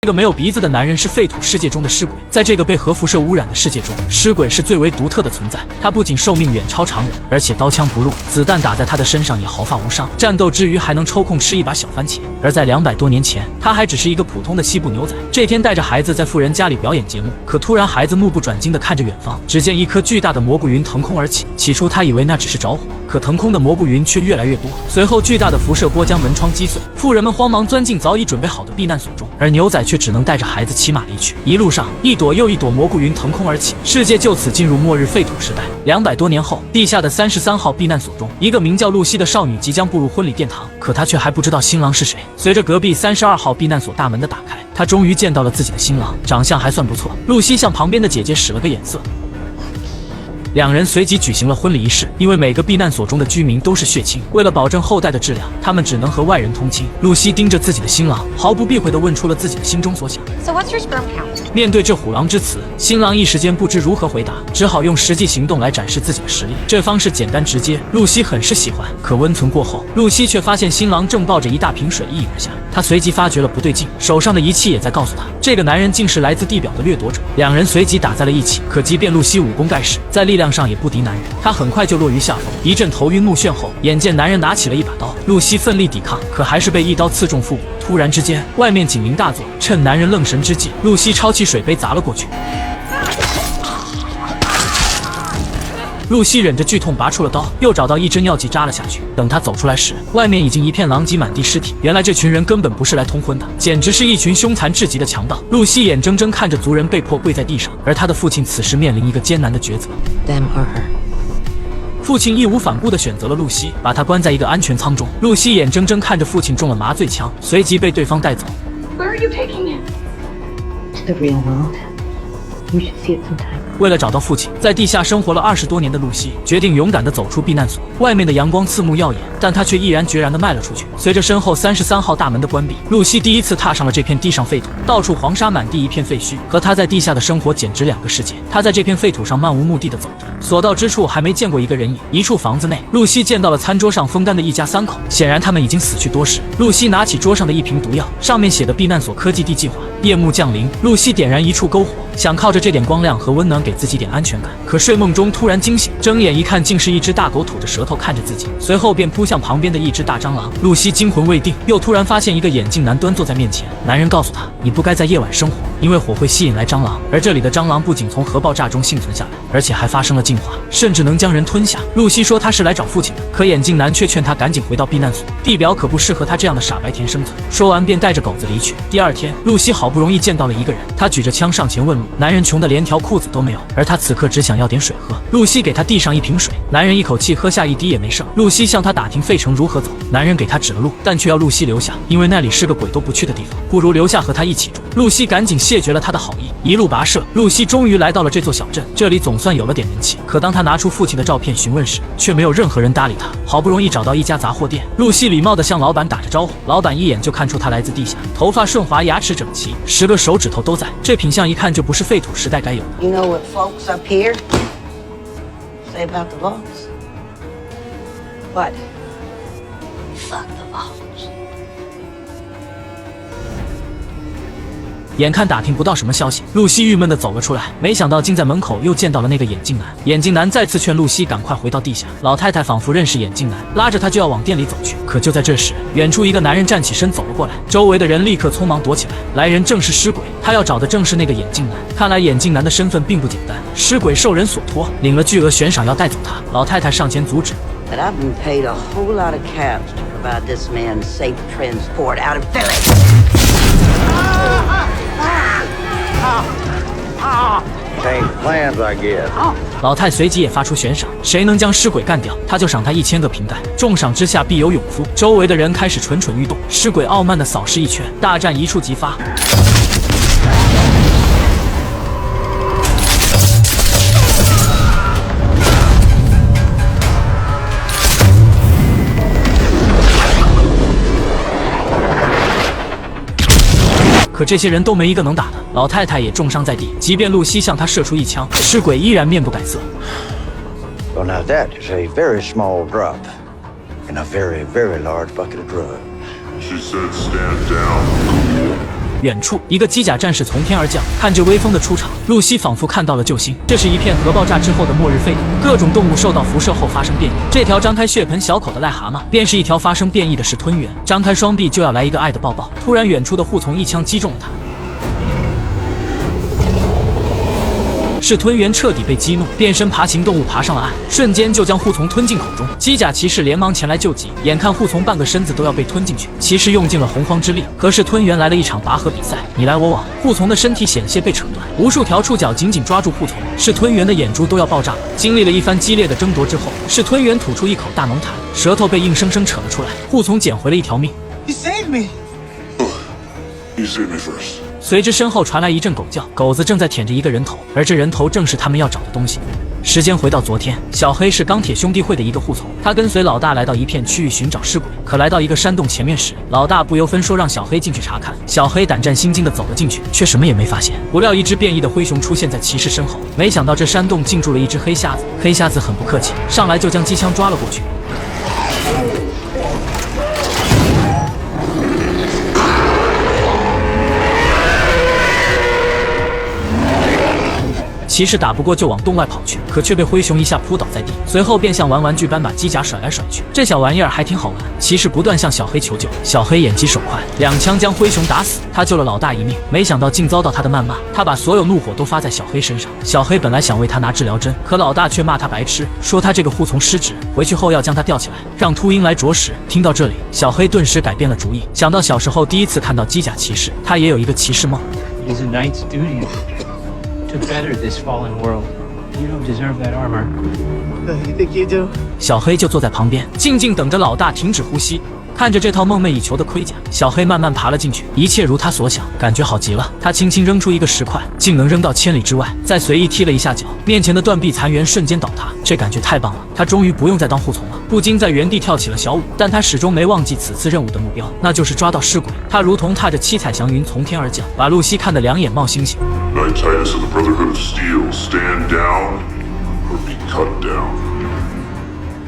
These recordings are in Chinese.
这个没有鼻子的男人是废土世界中的尸鬼，在这个被核辐射污染的世界中，尸鬼是最为独特的存在。他不仅寿命远超常人，而且刀枪不入，子弹打在他的身上也毫发无伤。战斗之余还能抽空吃一把小番茄。而在200多年前，他还只是一个普通的西部牛仔。这天带着孩子在富人家里表演节目，可突然孩子目不转睛地看着远方，只见一颗巨大的蘑菇云腾空而起。起初他以为那只是着火，可腾空的蘑菇云却越来越多。随后巨大的辐射波将门窗击碎，富人们慌忙钻进早已准备好的避难所中，而牛仔却只能带着孩子骑马离去。一路上，一朵又一朵蘑菇云腾空而起，世界就此进入末日废土时代。200多年后，地下的33号避难所中，一个名叫露西的少女即将步入婚礼殿堂，可她却还不知道新郎是谁。随着隔壁32号避难所大门的打开，她终于见到了自己的新郎，长相还算不错。露西向旁边的姐姐使了个眼色。两人随即举行了婚礼仪式，因为每个避难所中的居民都是血亲，为了保证后代的质量，他们只能和外人通亲。露西盯着自己的新郎，毫不避讳地问出了自己的心中所想。So what's your sperm count? 面对这虎狼之词，新郎一时间不知如何回答，只好用实际行动来展示自己的实力。这方式简单直接，露西很是喜欢。可温存过后，露西却发现新郎正抱着一大瓶水一饮而下。她随即发觉了不对劲，手上的仪器也在告诉她，这个男人竟是来自地表的掠夺者。两人随即打在了一起，可即便露西武功盖世，在力量上也不敌男人，她很快就落于下风。一阵头晕目眩后，眼见男人拿起了一把刀，露西奋力抵抗，可还是被一刀刺中腹部。突然之间，外面警铃大作，趁男人愣神之际，露西抄起水杯砸了过去。露西忍着剧痛拔出了刀，又找到一针药剂扎了下去。等她走出来时，外面已经一片狼藉，满地尸体。原来这群人根本不是来通婚的，简直是一群凶残至极的强盗。露西眼睁睁看着族人被迫跪在地上，而她的父亲此时面临一个艰难的抉择。Them or her. 父亲义无反顾地选择了露西，把她关在一个安全舱中。露西眼睁睁看着父亲中了麻醉枪，随即被对方带走。Where are you taking him? To the real world. You should see it sometime. 为了找到父亲，在地下生活了20多年的露西决定勇敢地走出避难所。外面的阳光刺目耀眼，但她却毅然决然地迈了出去。随着身后33号大门的关闭，露西第一次踏上了这片地上废土，到处黄沙满地，一片废墟。和她在地下的生活简直两个世界。她在这片废土上漫无目的地走着，所到之处还没见过一个人影。一处房子内，露西见到了餐桌上风干的一家3口，显然他们已经死去多时。露西拿起桌上的一瓶毒药，上面写的避难所科技地计划。夜幕降临，露西点燃一处篝火，想靠着这点光亮和温暖给自己点安全感。可睡梦中突然惊醒，睁眼一看，竟是一只大狗吐着舌头看着自己，随后便扑向旁边的一只大蟑螂。露西惊魂未定，又突然发现一个眼镜男端坐在面前。男人告诉她，你不该在夜晚生火，因为火会吸引来蟑螂，而这里的蟑螂不仅从核爆炸中幸存下来，而且还发生了进化，甚至能将人吞下。露西说她是来找父亲的，可眼镜男却劝她赶紧回到避难所，地表可不适合她这样的傻白甜生存。说完便带着狗子离去。第二天，露西好不容易见到了一个人，他举着枪上前问路。男人穷得连条裤子都没有，而他此刻只想要点水喝。露西给他递上一瓶水，男人一口气喝下一滴也没剩。露西向他打听费城如何走，男人给他指了路，但却要露西留下，因为那里是个鬼都不去的地方，不如留下和他一起住。露西赶紧谢绝了他的好意，一路跋涉，露西终于来到了这座小镇。这里总算有了点人气，可当他拿出父亲的照片询问时，却没有任何人搭理他。好不容易找到一家杂货店，露西礼貌地向老板打着招呼，老板一眼就看出他来自地下，头发顺滑，牙齿整齐，10个手指头都在，这品相一看就不是废土时代该有的。You know what folks up here say about the vaults? What? Fuck the vaults. 眼看打听不到什么消息，露西郁闷地走了出来，没想到竟在门口又见到了那个眼镜男。眼镜男再次劝露西赶快回到地下。老太太仿佛认识眼镜男，拉着他就要往店里走去。可就在这时，远处一个男人站起身走了过来，周围的人立刻匆忙躲起来。来人正是尸鬼，他要找的正是那个眼镜男。看来眼镜男的身份并不简单，尸鬼受人所托，领了巨额悬赏要带走他。老太太上前阻止。But I've been paid a whole lot of cash to provide this man safe transport out of Philly. Change plans, I guess. 老太随即也发出悬赏，谁能将尸鬼干掉，他就赏他1000个瓶盖。重赏之下必有勇夫。周围的人开始蠢蠢欲动，尸鬼傲慢地扫视一圈，大战一触即发。可这些人都没一个能打的，老太太也重伤在地。即便露西向她射出一枪，尸鬼依然面不改色。Well, now that is a very small drop in a very, very large bucket of drugs. She said stand down. 远处一个机甲战士从天而降，看着威风的出场，露西仿佛看到了救星。这是一片核爆炸之后的末日废土，各种动物受到辐射后发生变异。这条张开血盆小口的癞蛤蟆，便是一条发生变异的石吞元，张开双臂就要来一个爱的抱抱。突然，远处的护从一枪击中了他。是吞元彻底被激怒，变身爬行动物爬上了岸，瞬间就将护从吞进口中。机甲骑士连忙前来救急，眼看护从半个身子都要被吞进去，骑士用尽了洪荒之力。可是吞元来了一场拔河比赛，你来我往，护从的身体险些被扯断，无数条触角紧紧抓住护从，是吞元的眼珠都要爆炸了。经历了一番激烈的争夺之后，是吞元吐出一口大浓痰，舌头被硬生生扯了出来，护从捡回了一条命。You saved me. You saved me first. 随之身后传来一阵狗叫，狗子正在舔着一个人头，而这人头正是他们要找的东西。时间回到昨天，小黑是钢铁兄弟会的一个护从，他跟随老大来到一片区域寻找尸鬼，可来到一个山洞前面时，老大不由分说让小黑进去查看。小黑胆战心惊地走了进去，却什么也没发现。不料一只变异的灰熊出现在骑士身后，没想到这山洞竟住了一只黑瞎子。黑瞎子很不客气，上来就将机枪抓了过去。骑士打不过就往洞外跑去，可却被灰熊一下扑倒在地，随后便像玩玩具般把机甲甩来甩去。这小玩意儿还挺好玩。骑士不断向小黑求救，小黑眼疾手快，2枪将灰熊打死。他救了老大一命，没想到竟遭到他的谩骂。他把所有怒火都发在小黑身上。小黑本来想为他拿治疗针，可老大却骂他白痴，说他这个护从失职，回去后要将他吊起来，让秃鹰来啄食。听到这里，小黑顿时改变了主意，想到小时候第一次看到机甲骑士，他也有一个骑士梦。It is a knight's duty to better this fallen world. You don't deserve that armor. You think you do? 小黑就坐在旁边，静静等着老大停止呼吸。看着这套梦寐以求的盔甲，小黑慢慢爬了进去，一切如他所想，感觉好极了。他轻轻扔出一个石块，竟能扔到千里之外，再随意踢了一下脚，面前的断壁残垣瞬间倒塌，这感觉太棒了。他终于不用再当护从了，不禁在原地跳起了小舞。但他始终没忘记此次任务的目标，那就是抓到尸鬼。他如同踏着七彩祥云从天而降，把露西看得两眼冒星星。Knight Titus of the Brotherhood of Steel, stand down or be cut down.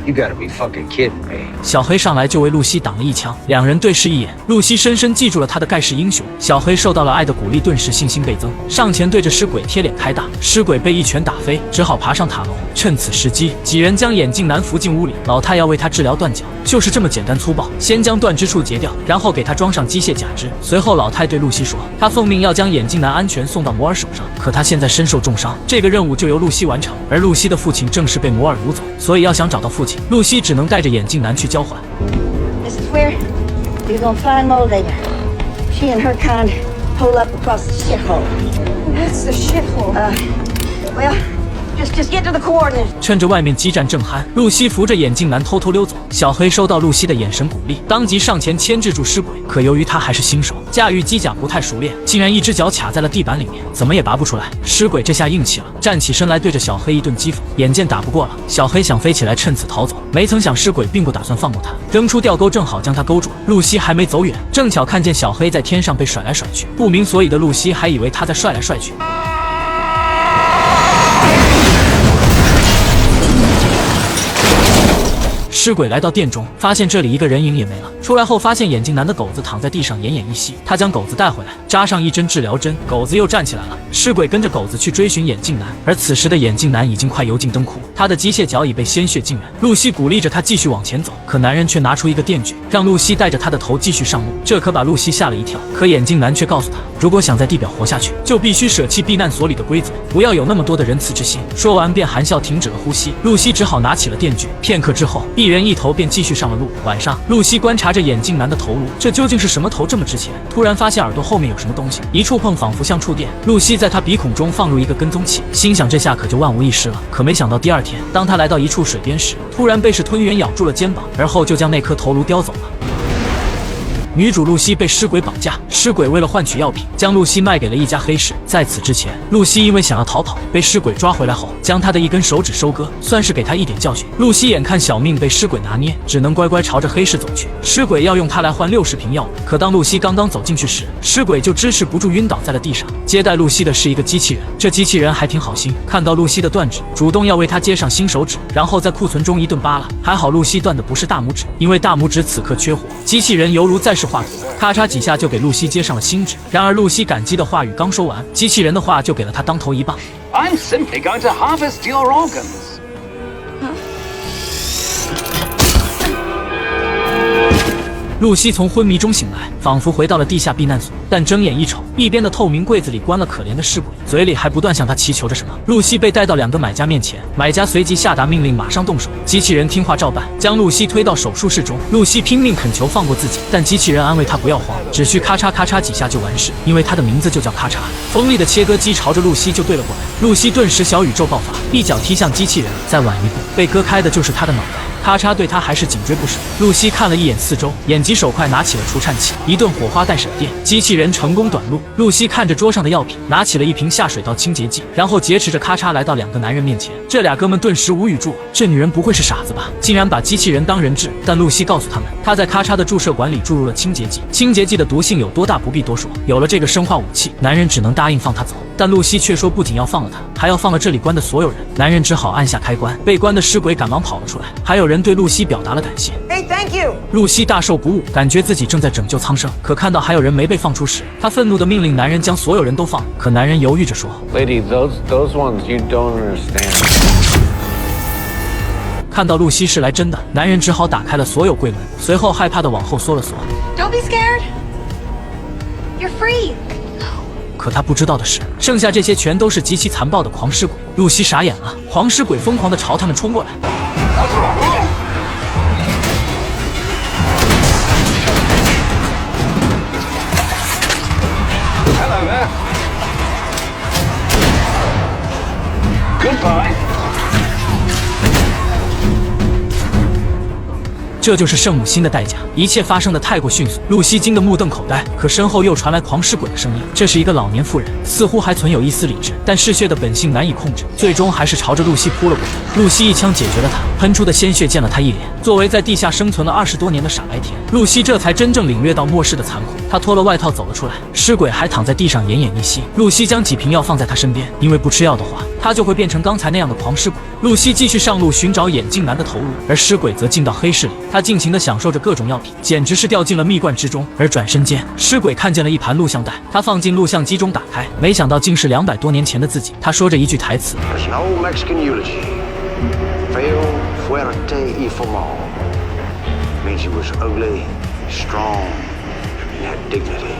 You gotta be fucking kidding me. 小黑上来就为露西挡了一枪，两人对视一眼，露西深深记住了他的盖世英雄。小黑受到了爱的鼓励，顿时信心倍增，上前对着尸鬼贴脸开大。尸鬼被一拳打飞，只好爬上塔楼。趁此时机，几人将眼镜男扶进屋里。老太要为他治疗断脚，就是这么简单粗暴，先将断肢处截掉，然后给他装上机械假肢。随后老太对露西说，他奉命要将眼镜男安全送到摩尔手上，可他现在身受重伤，这个任务就由露西完成。而露西的父亲正是被摩尔掳走，所以要想找到父亲，露西只能带着眼镜男去交换。 This is where you're gonna find Moldaver. She and her kind hole up across the shithole. What's the shithole? Well, just get to the coordinates. 趁着外面激战正酣，露西扶着眼镜男偷偷溜走。小黑收到露西的眼神鼓励，当即上前牵制住尸鬼。可由于他还是新手，驾驭机甲不太熟练，竟然一只脚卡在了地板里面，怎么也拔不出来。尸鬼这下硬气了，站起身来对着小黑一顿讥讽。眼见打不过了，小黑想飞起来趁此逃走，没曾想尸鬼并不打算放过他，扔出吊钩正好将他勾住。露西还没走远，正巧看见小黑在天上被甩来甩去，不明所以的露西还以为他在甩来甩去。尸鬼来到店中，发现这里一个人影也没了。出来后发现眼镜男的狗子躺在地上奄奄一息，他将狗子带回来，扎上一针治疗针，狗子又站起来了。尸鬼跟着狗子去追寻眼镜男，而此时的眼镜男已经快油尽灯枯，他的机械脚已被鲜血浸染。露西鼓励着他继续往前走，可男人却拿出一个电锯，让露西带着他的头继续上路。这可把露西吓了一跳，可眼镜男却告诉他，如果想在地表活下去，就必须舍弃避难所里的规则，不要有那么多的仁慈之心。说完便含笑停止了呼吸。露西只好拿起了电锯，片刻之后，一人一头便继续上了路。晚上，露西观察着眼镜男的头颅，这究竟是什么头这么值钱？突然发现耳朵后面有什么东西，一触碰仿佛像触电。露西在他鼻孔中放入一个跟踪器，心想这下可就万无一失了。可没想到第二天，当他来到一处水边时，突然被是吞元咬住了肩膀，而后就将那颗头颅叼走了。女主露西被尸鬼绑架，尸鬼为了换取药品，将露西卖给了一家黑市。在此之前，露西因为想要逃跑，被尸鬼抓回来后，将她的一根手指收割，算是给她一点教训。露西眼看小命被尸鬼拿捏，只能乖乖朝着黑市走去。尸鬼要用她来换60瓶药物，可当露西刚刚走进去时，尸鬼就支持不住晕倒在了地上。接待露西的是一个机器人，这机器人还挺好心，看到露西的断指，主动要为她接上新手指，然后在库存中一顿扒拉。还好露西断的不是大拇指，因为大拇指此刻缺火，机器人犹如在是画图，咔嚓几下就给露西接上了心纸。然而露西感激的话语刚说完，机器人的话就给了她当头一棒。I'm simply going to harvest your organs. 露西从昏迷中醒来，仿佛回到了地下避难所，但睁眼一瞅，一边的透明柜子里关了可怜的尸鬼，嘴里还不断向他祈求着什么。露西被带到2个买家面前，买家随即下达命令，马上动手。机器人听话照办，将露西推到手术室中。露西拼命恳求放过自己，但机器人安慰她不要慌，只需咔嚓咔嚓几下就完事，因为它的名字就叫咔嚓。锋利的切割机朝着露西就对了过来，露西顿时小宇宙爆发，一脚踢向机器人，再晚一步，被割开的就是他的脑袋。咔嚓对他还是紧追不舍。露西看了一眼四周，眼疾手快拿起了除颤器，一顿火花带闪电，机器人成功短路。露西看着桌上的药品，拿起了一瓶下水道清洁剂，然后劫持着咔嚓来到2个男人面前。这俩哥们顿时无语住了，这女人不会是傻子吧？竟然把机器人当人质。但露西告诉他们，她在咔嚓的注射管里注入了清洁剂，清洁剂的毒性有多大不必多说。有了这个生化武器，男人只能答应放她走。但露西却说不仅要放了他，还要放了这里关的所有人。男人只好按下开关，被关的尸鬼赶忙跑了出来，还有人对露西表达了感谢。Hey, thank you. 露西大受鼓舞，感觉自己正在拯救苍生。可看到还有人没被放出时，她愤怒地命令男人将所有人都放。可男人犹豫着说 Lady, those ones you don't understand. 看到露西是来真的，男人只好打开了所有柜门，随后害怕地往后缩了缩。Don't be scared. You're free. 可他不知道的是，剩下这些全都是极其残暴的狂尸鬼。露西傻眼了，狂尸鬼疯狂地朝他们冲过来。Hello there. Goodbye. 这就是圣母心的代价，一切发生的太过迅速，露西惊得目瞪口呆。可身后又传来狂尸鬼的声音，这是一个老年妇人，似乎还存有一丝理智，但嗜血的本性难以控制，最终还是朝着露西扑了过来。露西一枪解决了他，喷出的鲜血溅了他一脸。作为在地下生存了20多年的傻白甜，露西这才真正领略到末世的残酷。她脱了外套走了出来，尸鬼还躺在地上奄奄一息。露西将几瓶药放在他身边，因为不吃药的话，他就会变成刚才那样的狂尸鬼。露西继续上路寻找眼镜男的头颅，而尸鬼则进到黑市里，他尽情地享受着各种药品，简直是掉进了蜜罐之中。而转身间，尸鬼看见了一盘录像带，他放进录像机中打开，没想到竟是200多年前的自己。他说着一句台词 It's an old Mexican eulogy. Feo fuerte y formal. Means he was ugly, strong, and had dignity.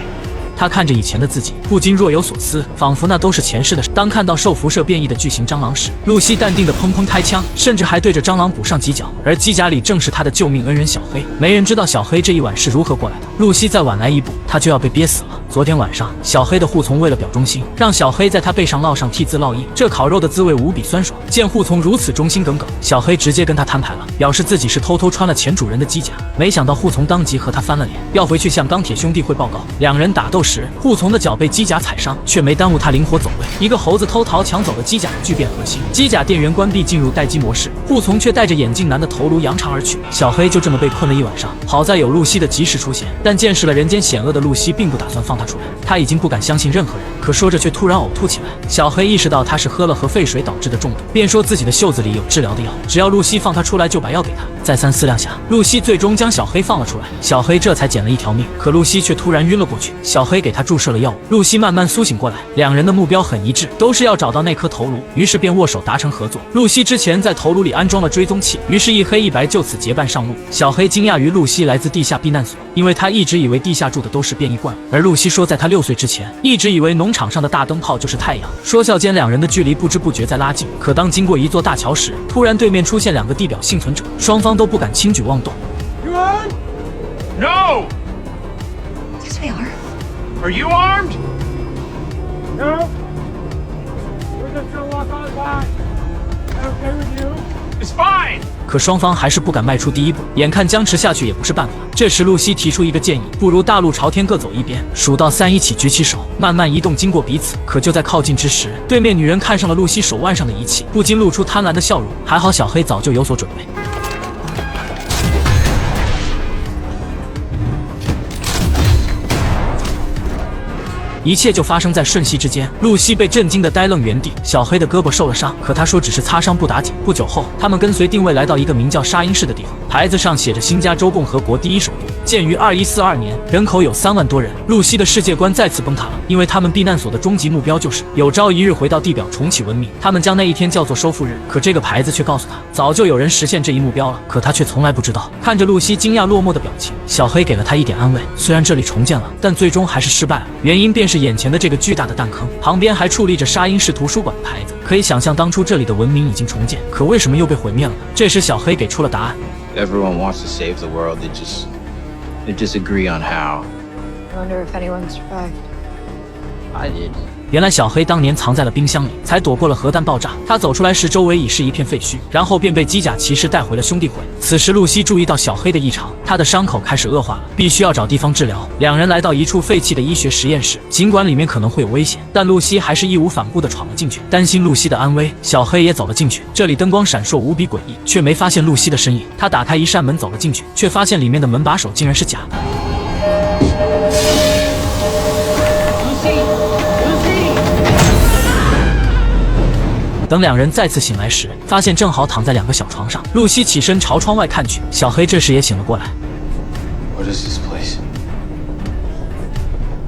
他看着以前的自己，不禁若有所思，仿佛那都是前世的事。当看到受辐射变异的巨型蟑螂时，露西淡定地砰砰开枪，甚至还对着蟑螂补上几脚。而机甲里正是他的救命恩人小黑。没人知道小黑这一晚是如何过来的。露西再晚来一步，他就要被憋死了。昨天晚上，小黑的护从为了表忠心，让小黑在他背上烙上 T 字烙印。这烤肉的滋味无比酸爽。见护从如此忠心耿耿，小黑直接跟他摊牌了，表示自己是偷偷穿了前主人的机甲。没想到护从当即和他翻了脸，要回去向钢铁兄弟汇报告。两人打斗时，护从的脚被机甲踩伤，却没耽误他灵活走位。一个猴子偷桃抢走了机甲的聚变核心，机甲电源关闭，进入待机模式。护从却带着眼镜男的头颅扬长而去。小黑就这么被困了一晚上。好在有露西的及时出现，但见识了人间险恶的露西并不打算放他出来。他已经不敢相信任何人，可说着却突然呕吐起来。小黑意识到他是喝了核废水导致的中毒，便说自己的袖子里有治疗的药，只要露西放他出来就把药给他。再三思量下，露西最终将小黑放了出来，小黑这才捡了一条命。可露西却突然晕了过去，小黑给他注射了药物，露西慢慢苏醒过来。两人的目标很一致，都是要找到那颗头颅，于是便握手达成合作。露西之前在头颅里安装了追踪器，于是一黑一白就此结伴上路。小黑惊讶于露西来自地下避难所，因为他一直以为地下住的都是变异怪物，而露西说在他6岁之前一直以为农场上的大灯泡就是太阳。说笑间，两人的距离不知不觉在拉近。可当经过一座大桥时，突然对面出现2个地表幸存者，双方都不敢轻举妄动。You armed? No! Yes, we are. Are you armed? No. We're just gonna walk on by. Is that okay with you? It's fine! 可双方还是不敢迈出第一步，眼看僵持下去也不是办法。这时露西提出一个建议，不如大路朝天各走一边，数到3一起举起手，慢慢移动经过彼此。可就在靠近之时，对面女人看上了露西手腕上的仪器，不禁露出贪婪的笑容。还好小黑早就有所准备。一切就发生在瞬息之间。露西被震惊的呆愣原地，小黑的胳膊受了伤，可他说只是擦伤不打紧。不久后，他们跟随定位来到一个名叫沙因市的地方，牌子上写着新加州共和国第一首都，建于2142年，人口有3万多人。露西的世界观再次崩塌了，因为他们避难所的终极目标就是有朝一日回到地表重启文明。他们将那一天叫做收复日，可这个牌子却告诉他，早就有人实现这一目标了，可他却从来不知道。看着露西惊讶落寞的表情，小黑给了他一点安慰，虽然这里重建了，但最终还是失败了，原因便是眼前的这个巨大的弹坑，旁边还矗立着沙因市图书馆的牌子。可以想象当初这里的文明已经重建，可为什么又被毁灭了呢？这时小黑给出了答案。 Everyone wants to save the world, they disagree on how. I wonder if anyone survived. I did. 原来小黑当年藏在了冰箱里，才躲过了核弹爆炸。他走出来时，周围已是一片废墟，然后便被机甲骑士带回了兄弟会。此时露西注意到小黑的异常，他的伤口开始恶化了，必须要找地方治疗。两人来到一处废弃的医学实验室，尽管里面可能会有危险，但露西还是义无反顾地闯了进去。担心露西的安危，小黑也走了进去。这里灯光闪烁，无比诡异，却没发现露西的身影。他打开一扇门走了进去，却发现里面的门把手竟然是假的。 等两人再次醒来时，发现正好躺在2个小床上。露西起身朝窗外看去，小黑这时也醒了过来。What is this place?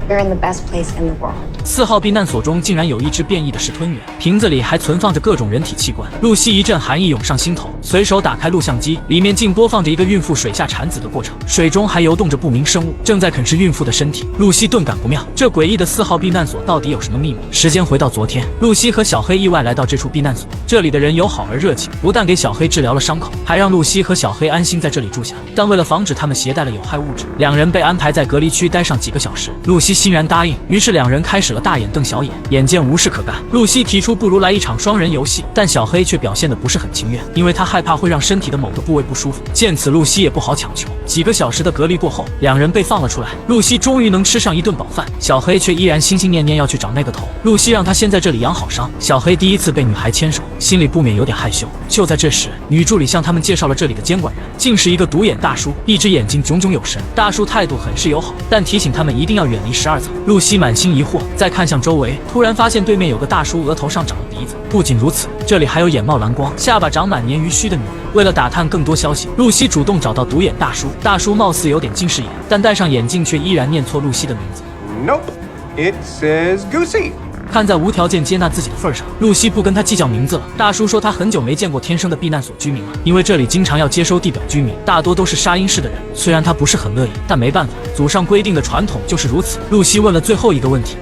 You're in the best place in the world. 4号避难所中竟然有一只变异的石吞元，瓶子里还存放着各种人体器官。露西一阵寒意涌上心头，随手打开录像机，里面竟播放着一个孕妇水下产子的过程，水中还游动着不明生物，正在啃食孕妇的身体。露西顿感不妙，这诡异的4号避难所到底有什么秘密？时间回到昨天，露西和小黑意外来到这处避难所，这里的人友好而热情，不但给小黑治疗了伤口，还让露西和小黑安心在这里住下。但为了防止他们携带了有害物质，两人被安排在隔离区待上几个小时。露西欣然答应，于是两人开始了大眼瞪小眼。眼见无事可干，露西提出不如来一场双人游戏，但小黑却表现得不是很情愿，因为他害怕会让身体的某个部位不舒服。见此，露西也不好强求。几个小时的隔离过后，两人被放了出来，露西终于能吃上一顿饱饭，小黑却依然心心念念要去找那个头。露西让他先在这里养好伤。小黑第一次被女孩牵手，心里不免有点害羞。就在这时，女助理向他们介绍了这里的监管人，竟是一个独眼大叔，一只眼睛炯炯有神。大叔态度很是友好，但提醒他们一定要远离12层。露西满心疑惑，再看向周围，突然发现对面有个大叔额头上长了鼻子。不仅如此，这里还有眼冒蓝光、下巴长满鲶鱼须的女人。为了打探更多消息，露西主动找到独眼大叔。大叔貌似有点近视眼，但戴上眼镜却依然念错露西的名字。Nope, it says Goosey. 看在无条件接纳自己的份上，露西不跟他计较名字了。大叔说他很久没见过天生的避难所居民了，因为这里经常要接收地表居民，大多都是沙因市的人。虽然他不是很乐意，但没办法，祖上规定的传统就是如此。露西问了最后一个问题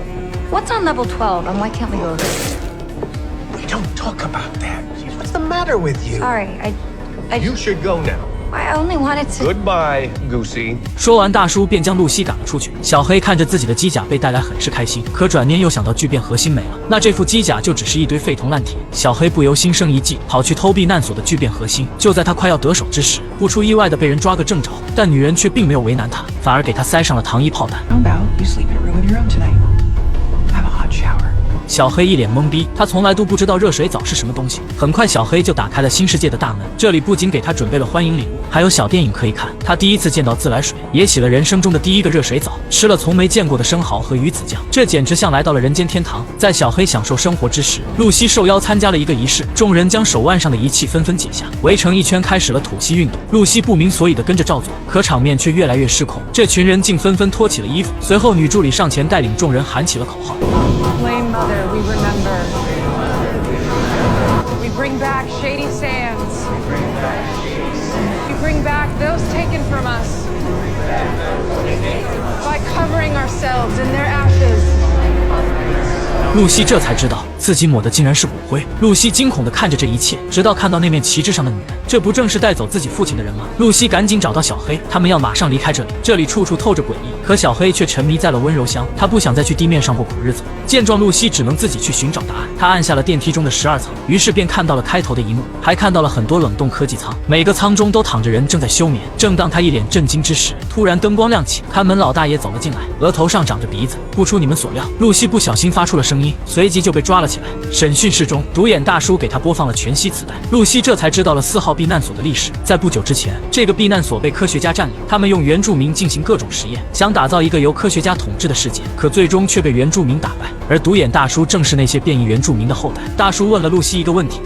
What's on level 12 and why can't we go there? We don't talk about that. What's the matter with you? Sorry, I You should go now. I only wanted to. Goodbye, Goosey. 说完，大叔便将露西赶了出去。小黑看着自己的机甲被带来，很是开心。可转念又想到聚变核心没了，那这副机甲就只是一堆废铜烂铁。小黑不由心生一计，跑去偷避难所的聚变核心。就在他快要得手之时，不出意外的被人抓个正着。但女人却并没有为难他，反而给他塞上了糖衣炮弹。 How about you sleep in a room of your own tonight? Have a hot shower. 小黑一脸懵逼，他从来都不知道热水澡是什么东西。很快，小黑就打开了新世界的大门。这里不仅给他准备了欢迎礼物，还有小电影可以看。他第一次见到自来水，也洗了人生中的第一个热水澡，吃了从没见过的生蚝和鱼子酱，这简直像来到了人间天堂。在小黑享受生活之时，露西受邀参加了一个仪式，众人将手腕上的仪器纷纷解下，围成一圈，开始了吐息运动。露西不明所以的跟着照做，可场面却越来越失控。这群人竟纷纷脱起了衣服。随后，女助理上前带领众人喊起了口号。 Flame Mother, we remember. We bring back Shady Sands. We bring back those taken from us by covering ourselves in their ashes. 露西这才知道自己抹的竟然是骨灰。露西惊恐地看着这一切，直到看到那面旗帜上的女人，这不正是带走自己父亲的人吗？露西赶紧找到小黑，他们要马上离开这里。这里处处透着诡异，可小黑却沉迷在了温柔乡，他不想再去地面上过苦日子。见状，露西只能自己去寻找答案。他按下了电梯中的12层，于是便看到了开头的一幕，还看到了很多冷冻科技舱，每个舱中都躺着人正在休眠。正当他一脸震惊之时，突然灯光亮起，看门老大爷走了进来，额头上长着鼻子。不出你们所料，露西不小心发出了声音，随即就被抓了起来。审讯室中，独眼大叔给他播放了全息磁带，露西这才知道了4号避难所的历史。在不久之前，这个避难所被科学家占领，他们用原住民进行各种实验，想打造一个由科学家统治的世界，可最终却被原住民打败。而独眼大叔正是那些变异原住民的后代。大叔问了露西一个问题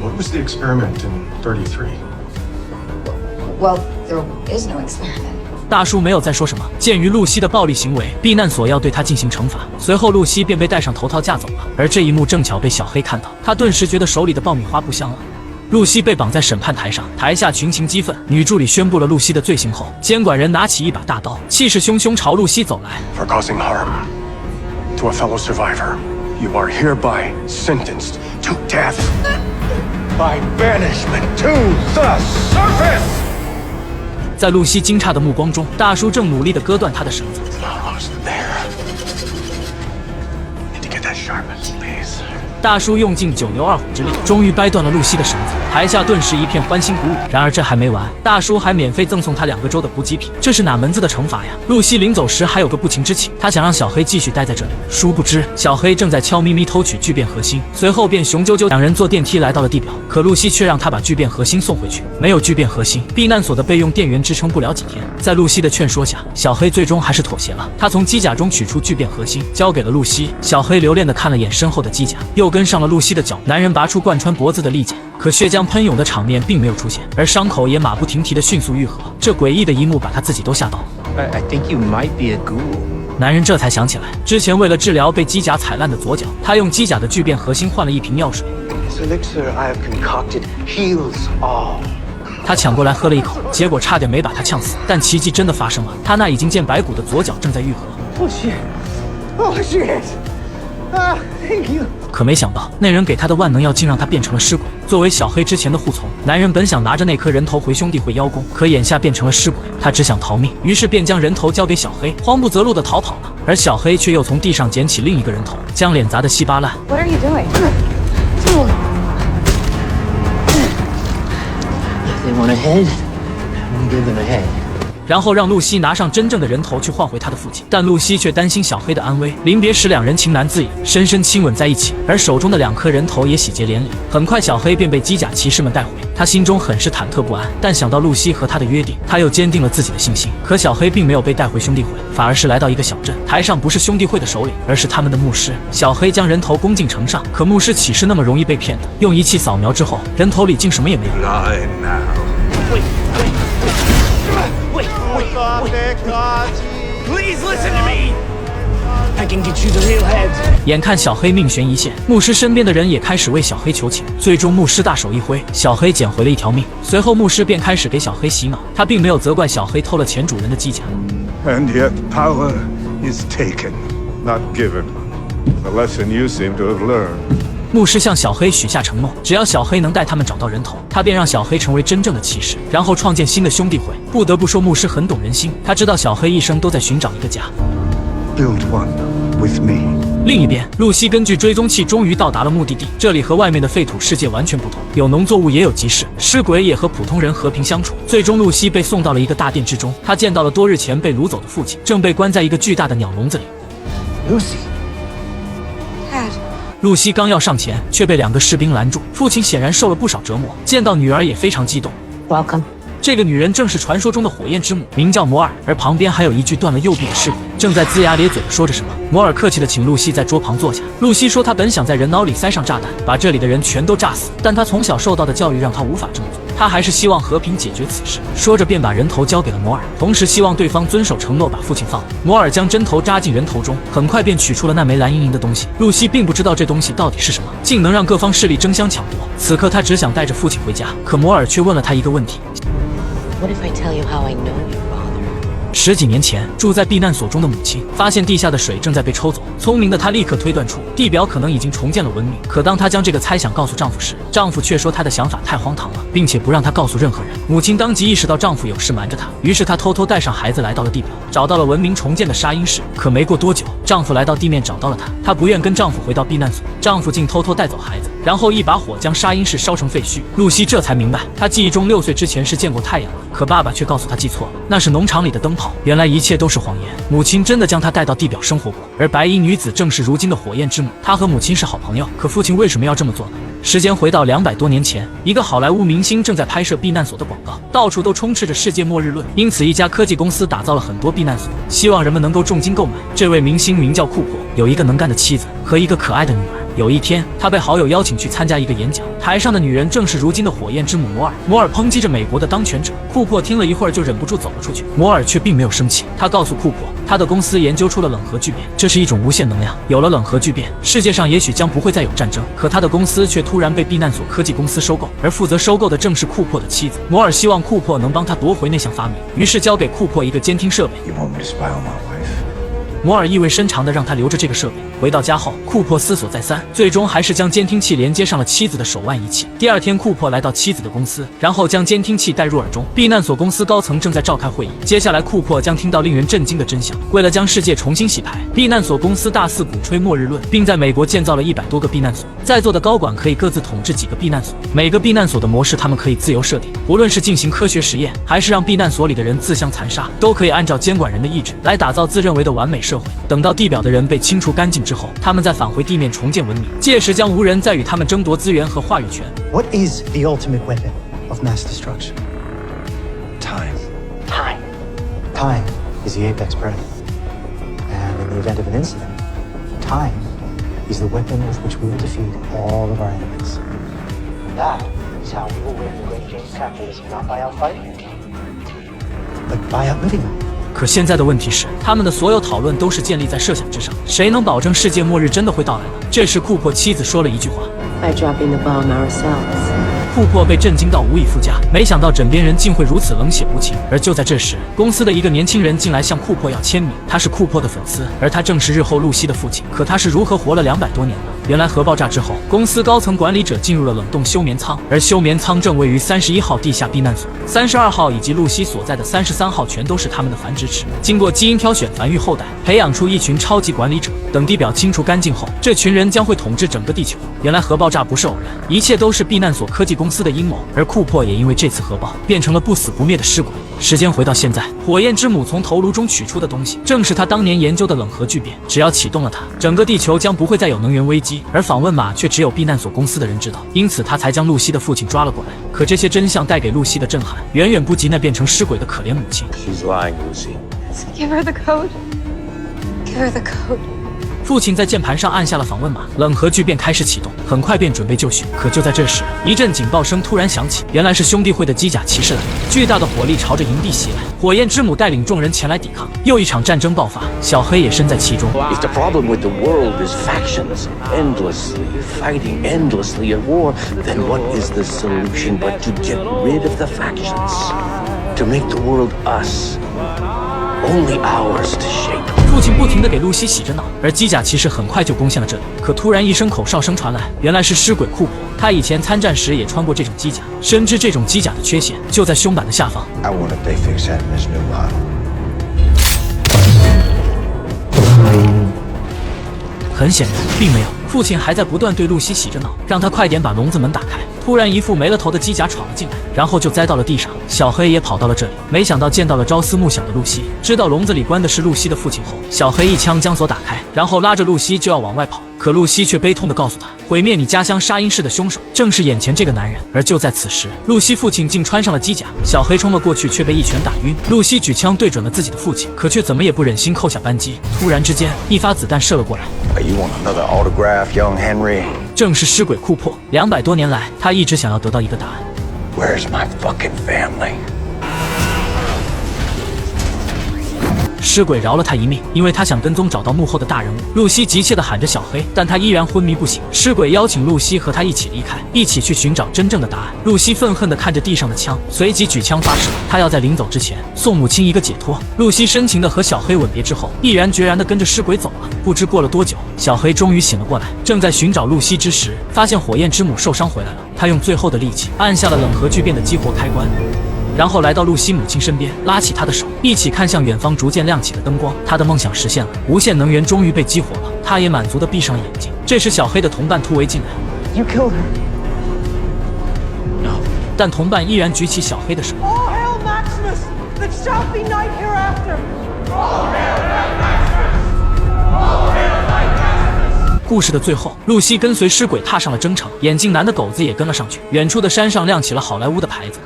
：What was the experiment in 33? Well, there is no experiment. 大叔没有再说什么。鉴于露西的暴力行为，避难所要对他进行惩罚。随后，露西便被戴上头套架走了。而这一幕正巧被小黑看到，他顿时觉得手里的爆米花不香了。露西被绑在审判台上，台下群情激愤。女助理宣布了露西的罪行后，监管人拿起一把大刀，气势汹汹朝露西走来。For causing harm to a fellow survivor, you are hereby sentenced to death by banishment to the surface. 在露西惊诧的目光中，大叔正努力地割断她的绳子。大叔用尽9牛2虎之力，终于掰断了露西的绳子。台下顿时一片欢欣鼓舞。然而这还没完，大叔还免费赠送他2个州的补给品，这是哪门子的惩罚呀？露西临走时还有个不情之请，他想让小黑继续待在这里，殊不知小黑正在悄咪咪偷取聚变核心。随后便雄赳赳两人坐电梯来到了地表，可露西却让他把聚变核心送回去。没有聚变核心，避难所的备用电源支撑不了几天。在露西的劝说下，小黑最终还是妥协了。他从机甲中取出聚变核心，交给了露西。小黑留恋地看了眼身后的机甲，又跟上了露西的脚。男人拔出贯穿脖子的利剑，可血浆喷涌的场面并没有出现，而伤口也马不停蹄地迅速愈合。这诡异的一幕把他自己都吓到了。I think you might be a ghoul. 男人这才想起来，之前为了治疗被机甲踩烂的左脚，他用机甲的聚变核心换了一瓶药水。This elixir I have concocted heals all. 他抢过来喝了一口，结果差点没把他呛死。但奇迹真的发生了，他那已经见白骨的左脚正在愈合。Oh shit! Oh shit! Ah, thank you. 可没想到，那人给他的万能药竟让他变成了尸鬼。作为小黑之前的护从，男人本想拿着那颗人头回兄弟会邀功，可眼下变成了尸鬼，他只想逃命，于是便将人头交给小黑，慌不择路地逃跑了。而小黑却又从地上捡起另一个人头，将脸砸得稀巴烂。What are you doing? If they want a head, we give them a head. 然后让露西拿上真正的人头去换回他的父亲，但露西却担心小黑的安危。临别时，两人情难自已，深深亲吻在一起，而手中的2颗人头也喜结连理。很快，小黑便被机甲骑士们带回，他心中很是忐忑不安，但想到露西和他的约定，他又坚定了自己的信心。可小黑并没有被带回兄弟会，反而是来到一个小镇，台上不是兄弟会的首领，而是他们的牧师。小黑将人头恭敬呈上，可牧师岂是那么容易被骗的？用仪器扫描之后，人头里竟什么也没有。Please listen to me. I can get you the real head. 眼看小黑命悬一线，牧师身边的人也开始为小黑求情。最终，牧师大手一挥，小黑捡回了一条命。随后，牧师便开始给小黑洗脑，他并没有责怪小黑偷了前主人的机甲。And yet power is taken, not given. A lesson you seem to have learned. 牧师向小黑许下承诺，只要小黑能带他们找到人头，他便让小黑成为真正的骑士，然后创建新的兄弟会。不得不说，牧师很懂人心，他知道小黑一生都在寻找一个家。Build one with me. 另一边，露西根据追踪器终于到达了目的地，这里和外面的废土世界完全不同，有农作物也有集市，尸鬼也和普通人和平相处。最终，露西被送到了一个大殿之中，她见到了多日前被掳走的父亲，正被关在一个巨大的鸟笼子里。Lucy. Dad. 露西刚要上前，却被2个士兵拦住。父亲显然受了不少折磨，见到女儿也非常激动。Welcome. 这个女人正是传说中的火焰之母，名叫摩尔，而旁边还有一具断了右臂的尸鬼，正在龇牙咧嘴地说着什么。摩尔客气地请露西在桌旁坐下。露西说她本想在人脑里塞上炸弹，把这里的人全都炸死，但她从小受到的教育让她无法这么做，她还是希望和平解决此事。说着便把人头交给了摩尔，同时希望对方遵守承诺，把父亲放了。摩尔将针头扎进人头中，很快便取出了那枚蓝莹莹的东西。露西并不知道这东西到底是什么，竟能让各方势力争相抢夺。此刻她只想带着父亲回家，可摩尔却问了她一个问题。What if I tell you how I know your father? 10几年前，住在避难所中的母亲发现地下的水正在被抽走，聪明的她立刻推断出地表可能已经重建了文明。可当她将这个猜想告诉丈夫时，丈夫却说她的想法太荒唐了，并且不让她告诉任何人。母亲当即意识到丈夫有事瞒着她，于是她偷偷带上孩子来到了地表，找到了文明重建的沙因室。可没过多久，丈夫来到地面找到了她，她不愿跟丈夫回到避难所，丈夫竟偷偷带走孩子。然后一把火将沙因室烧成废墟。露西这才明白，她记忆中6岁之前是见过太阳的，可爸爸却告诉她记错了，那是农场里的灯泡。原来一切都是谎言，母亲真的将她带到地表生活过，而白衣女子正是如今的火焰之母。她和母亲是好朋友，可父亲为什么要这么做呢？时间回到200多年前，一个好莱坞明星正在拍摄避难所的广告，到处都充斥着世界末日论，因此一家科技公司打造了很多避难所，希望人们能够重金购买。这位明星名叫库珀，有一个能干的妻子和一个可爱的女儿。有一天，他被好友邀请去参加一个演讲，台上的女人正是如今的火焰之母摩尔。摩尔抨击着美国的当权者，库珀听了一会儿就忍不住走了出去。摩尔却并没有生气，他告诉库珀，他的公司研究出了冷核聚变，这是一种无限能量，有了冷核聚变，世界上也许将不会再有战争。可他的公司却突然被避难所科技公司收购，而负责收购的正是库珀的妻子。摩尔希望库珀能帮他夺回那项发明，于是交给库珀一个监听设备。摩尔意味深长地让他留着这个设备。回到家后，库珀思索再三，最终还是将监听器连接上了妻子的手腕仪器。第二天，库珀来到妻子的公司，然后将监听器带入耳中。避难所公司高层正在召开会议，接下来库珀将听到令人震惊的真相。为了将世界重新洗牌，避难所公司大肆鼓吹末日论，并在美国建造了100多个避难所。在座的高管可以各自统治几个避难所，每个避难所的模式他们可以自由设定，无论是进行科学实验，还是让避难所里的人自相残杀，都可以按照监管人的意志来打造自认为的完美社会。等到地表的人被清除干净之后，他们再返回地面重建文明，届时将无人再与他们争夺资源和话语权。 What is the ultimate weapon of mass destruction? Time. Time is the apex predator. And in the event of an incident, time is the weapon with which we will defeat all of our enemies. That is how we will win the great game of capitalism, not by outfighting it, but by outliving it. 可现在的问题是，他们的所有讨论都是建立在设想之上，谁能保证世界末日真的会到来呢？这时，库珀妻子说了一句话 By dropping the bomb ourselves. 库珀被震惊到无以复加，没想到枕边人竟会如此冷血无情。而就在这时，公司的一个年轻人进来向库珀要签名，他是库珀的粉丝，而他正是日后露西的父亲。可他是如何活了200多年呢？原来核爆炸之后，公司高层管理者进入了冷冻休眠舱，而休眠舱正位于31号地下避难所，32号以及露西所在的33号全都是他们的繁殖池。经过基因挑选繁育后代，培养出一群超级管理者。等地表清除干净后，这群人将会统治整个地球。原来核爆炸不是偶然，一切都是避难所科技公司的阴谋。而库珀也因为这次核爆变成了不死不灭的尸鬼。时间回到现在，火焰之母从头颅中取出的东西，正是他当年研究的冷核聚变。只要启动了它，整个地球将不会再有能源危机。而访问码却只有避难所公司的人知道，因此他才将露西的父亲抓了过来。可这些真相带给露西的震撼，远远不及那变成尸鬼的可怜母亲。 She's lying, Lucy. Give her the code. Give her the code. 父亲在键盘上按下了访问码，冷核聚变开始启动，很快便准备就绪。可就在这时，一阵警报声突然响起，原来是兄弟会的机甲骑士来了，巨大的火力朝着营地袭来。火焰之母带领众人前来抵抗，又一场战争爆发，小黑也身在其中。 If the problem with the world is factions, endlessly fighting endlessly at war, then what is the solution but to get rid of the factions? To make the world us, only ours to shape. 父亲不停地给露西洗着脑，而机甲骑士很快就攻陷了这里。可突然一声口哨声传来，原来是尸鬼库珀。他以前参战时也穿过这种机甲，深知这种机甲的缺陷就在胸板的下方。 I wonder if they fix that in this new model. 很显然，并没有。父亲还在不断对露西洗着脑，让他快点把笼子门打开。突然，一副没了头的机甲闯了进来，然后就栽到了地上。小黑也跑到了这里，没想到见到了朝思暮想的露西。知道笼子里关的是露西的父亲后，小黑一枪将锁打开，然后拉着露西就要往外跑。可露西却悲痛地告诉他，毁灭你家乡沙因市的凶手正是眼前这个男人。而就在此时，露西父亲竟穿上了机甲，小黑冲了过去，却被一拳打晕。露西举枪对准了自己的父亲，可却怎么也不忍心扣下扳机。突然之间，一发子弹射了过来。 You want another autograph, young Henry? 正是尸鬼库珀。200多年来，他一直想要得到一个答案。 Where's my fucking family? 尸鬼饶了他一命，因为他想跟踪找到幕后的大人物。露西急切地喊着小黑，但他依然昏迷不醒。尸鬼邀请露西和他一起离开，一起去寻找真正的答案。露西愤恨地看着地上的枪，随即举枪发射。他要在临走之前送母亲一个解脱。露西深情地和小黑吻别之后，毅然决然地跟着尸鬼走了。不知过了多久，小黑终于醒了过来，正在寻找露西之时，发现火焰之母受伤回来了。他用最后的力气按下了冷核聚变的激活开关。 然后来到露西母亲身边，拉起她的手，一起看向远方逐渐亮起的灯光。他的梦想实现了，无限能源终于被激活了，他也满足地闭上眼睛。这时，小黑的同伴突围进来。You killed her. 但同伴依然举起小黑的手。 All hail Maximus! That shall be night hereafter! All hail Maximus! 故事的最后，露西跟随尸鬼踏上了征程，眼镜男的狗子也跟了上去。远处的山上亮起了好莱坞的牌子。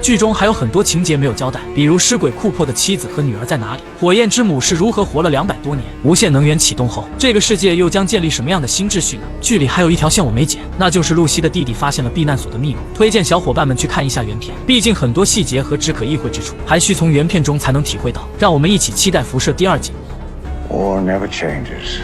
剧中还有很多情节没有交代，比如尸鬼库珀的妻子和女儿在哪里，火焰之母是如何活了200多年，无限能源启动后，这个世界又将建立什么样的新秩序呢？剧里还有一条线我没剪，那就是露西的弟弟发现了避难所的密码。推荐小伙伴们去看一下原片，毕竟很多细节和只可意会之处，还需从原片中才能体会到。让我们一起期待辐射第2季。 War never changes.